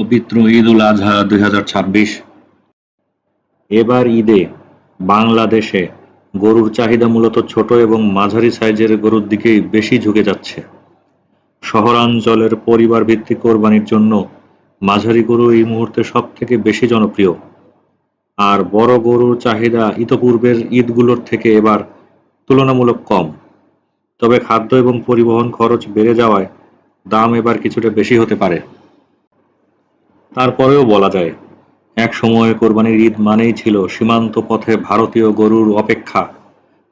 পবিত্র ঈদ উল আজহা 2026। এবার ঈদে বাংলাদেশে গরুর চাহিদা মূলত ছোট এবং মাঝারি সাইজের গরুর দিকেই বেশি ঝুঁকে যাচ্ছে। শহরাঞ্চলের পরিবার ভিত্তিক কোরবানির জন্য মাঝারি গরু এই মুহূর্তে সবথেকে বেশি জনপ্রিয়। আর বড় গরুর চাহিদা ইতপূর্বের ঈদগুলোর থেকে এবার তুলনামূলক কম। তবে খাদ্য এবং পরিবহন খরচ বেড়ে যাওয়ায় দাম এবার কিছুটা বেশি হতে পারে। তারপরেও বলা যায়, এক সময়ে কোরবানির ঈদ মানেই ছিল সীমান্ত পথে ভারতীয় গরুর অপেক্ষা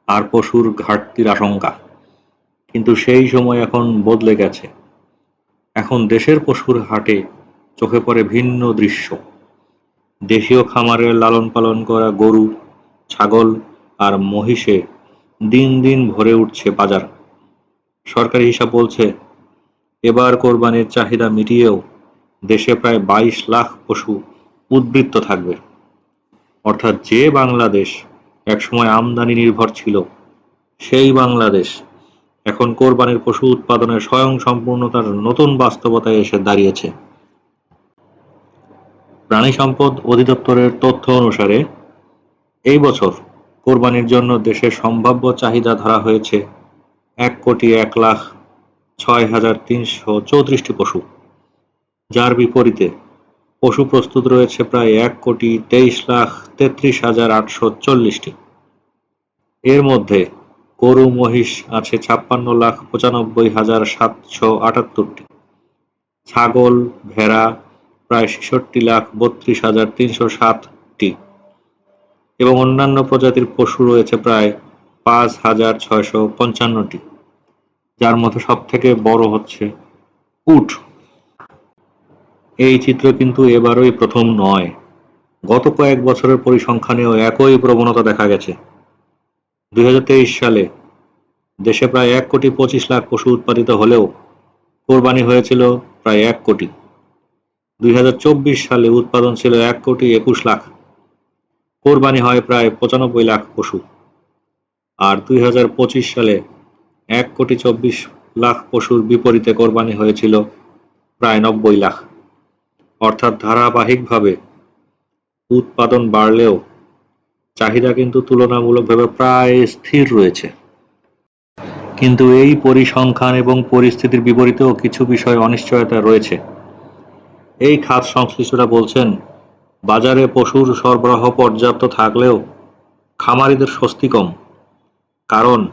আর পশুর ঘাটতির আশঙ্কা। কিন্তু সেই সময় এখন বদলে গেছে। এখন দেশের পশুর হাটে চোখে পড়ে ভিন্ন দৃশ্য। দেশীয় খামারে লালন পালন করা গরু, ছাগল আর মহিষে দিন দিন ভরে উঠছে বাজার। সরকারি হিসাব বলছে, এবার কোরবানির চাহিদা মিটিয়েও দেশে প্রায় 22 লাখ পশু উদ্বৃত্ত থাকবে। অর্থাৎ যে বাংলাদেশ একসময় আমদানি নির্ভর ছিল, সেই বাংলাদেশ এখন কোরবানির পশু উৎপাদনে স্বয়ংসম্পূর্ণতার নতুন বাস্তবতায় এসে দাঁড়িয়েছে। প্রাণী সম্পদ অধিদপ্তরের তথ্য অনুসারে এই বছর কোরবানির জন্য দেশের সম্ভাব্য চাহিদা ধরা হয়েছে 1,01,06,334টি পশু, যার বিপরীতে পশু প্রস্তুত রয়েছে প্রায় 1,23,33,840টি। এর মধ্যে গরু মহিষ আছে 56,95,778টি, ছাগল ভেড়া প্রায় 66,32,307টি এবং অন্যান্য প্রজাতির পশু রয়েছে প্রায় 5,655টি, যার মধ্যে সবথেকে বড় হচ্ছে উট। এই চিত্র কিন্তু এবারই প্রথম নয়। গত কয়েক বছরের পরিসংখ্যানেও একই প্রবণতা দেখা গেছে। 2023 সালে দেশে প্রায় 1,25,00,000 পশু উৎপাদিত হলেও কোরবানি হয়েছিল প্রায় 1 কোটি। 2024 সালে উৎপাদন ছিল 1,21,00,000, কোরবানি হয় প্রায় 95 লাখ পশু। আর 2025 সালে 1,24,00,000 পশুর বিপরীতে কোরবানি হয়েছিল প্রায় 90 লাখ। অর্থাৎ ধারাবাহিকভাবে উৎপাদন বাড়লেও চাহিদা কিন্তু তুলনামূলকভাবে প্রায় স্থির রয়েছে। কিন্তু এই পরিসংখ্যান এবং পরিস্থিতির বিপরীতেও কিছু বিষয়ে অনিশ্চয়তা রয়েছে। এই খাত সংশ্লিষ্টরা বলছেন, বাজারে পশুর সরবরাহ পর্যাপ্ত থাকলেও খামারিদের স্বস্তি কম। কারণ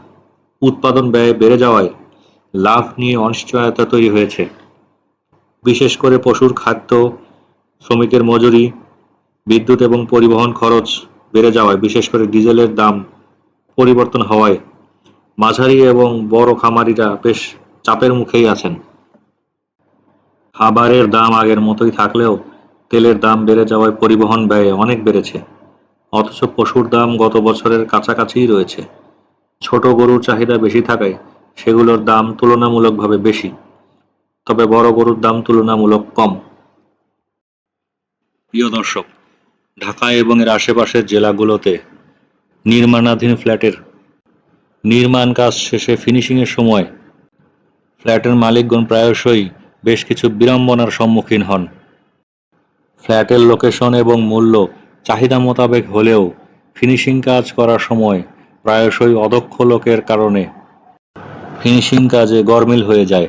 উৎপাদন ব্যয় বেড়ে যাওয়ায় লাভ নিয়ে অনিশ্চয়তা তৈরি হয়েছে। বিশেষ করে পশুর খাদ্য, শ্রমিকের মজুরি, বিদ্যুৎ এবং পরিবহন খরচ বেড়ে যাওয়ায়, বিশেষ করে ডিজেলের দাম পরিবর্তন হওয়ায় মাঝারি এবং বড় খামারিরা বেশ চাপের মুখেই আছেন। খাবারের দাম আগের মতোই থাকলেও তেলের দাম বেড়ে যাওয়ায় পরিবহন ব্যয় অনেক বেড়েছে। অথচ পশুর দাম গত বছরের কাছাকাছিই রয়েছে। ছোট গরুর চাহিদা বেশি থাকায় সেগুলোর দাম তুলনামূলকভাবে বেশি, তবে বড় গরুর দাম তুলনামূলক কম। প্রিয় দর্শক, ঢাকা এবং এর আশেপাশের জেলাগুলোতে নির্মাণাধীন ফ্ল্যাটের নির্মাণ কাজ শেষে ফিনিশিংয়ের সময় ফ্ল্যাটের মালিকগণ প্রায়শই বেশ কিছু বিড়ম্বনার সম্মুখীন হন। ফ্ল্যাটের লোকেশন এবং মূল্য চাহিদা মোতাবেক হলেও ফিনিশিং কাজ করার সময় প্রায়শই অদক্ষ লোকের কারণে ফিনিশিং কাজে গরমিল হয়ে যায়।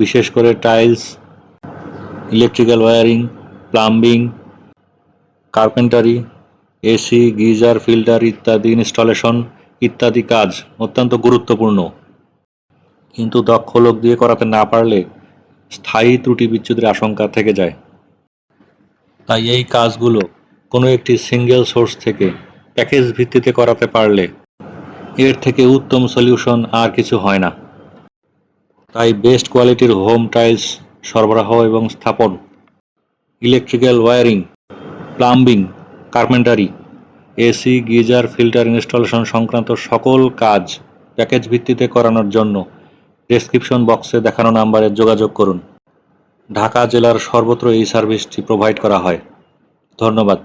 বিশেষ করে tiles, electrical wiring, plumbing, carpentry, AC, geyser, filter ইত্যাদি ইনস্টলেশন ইত্যাদি কাজ অত্যন্ত গুরুত্বপূর্ণ। কিন্তু দক্ষ লোক দিয়ে করাতে না পারলে স্থায়ী ত্রুটি বিচ্যুতির আশঙ্কা থেকে যায়। তাই এই কাজগুলো কোনো একটি সিঙ্গেল সোর্স থেকে প্যাকেজ ভিত্তিতে করাতে পারলে এর থেকে উত্তম সলিউশন আর কিছু হয় না। তাই বেস্ট কোয়ালিটির হোম টাইলস সরবরাহ এবং স্থাপন, electrical wiring, plumbing, carpentry, AC, geyser, filter installation সংক্রান্ত সকল কাজ প্যাকেজ ভিত্তিতে করানোর জন্য ডেসক্রিপশন বক্সে দেখানো নাম্বারে যোগাযোগ করুন। ঢাকা জেলার সর্বত্র এই সার্ভিসটি প্রোভাইড করা হয়। ধন্যবাদ।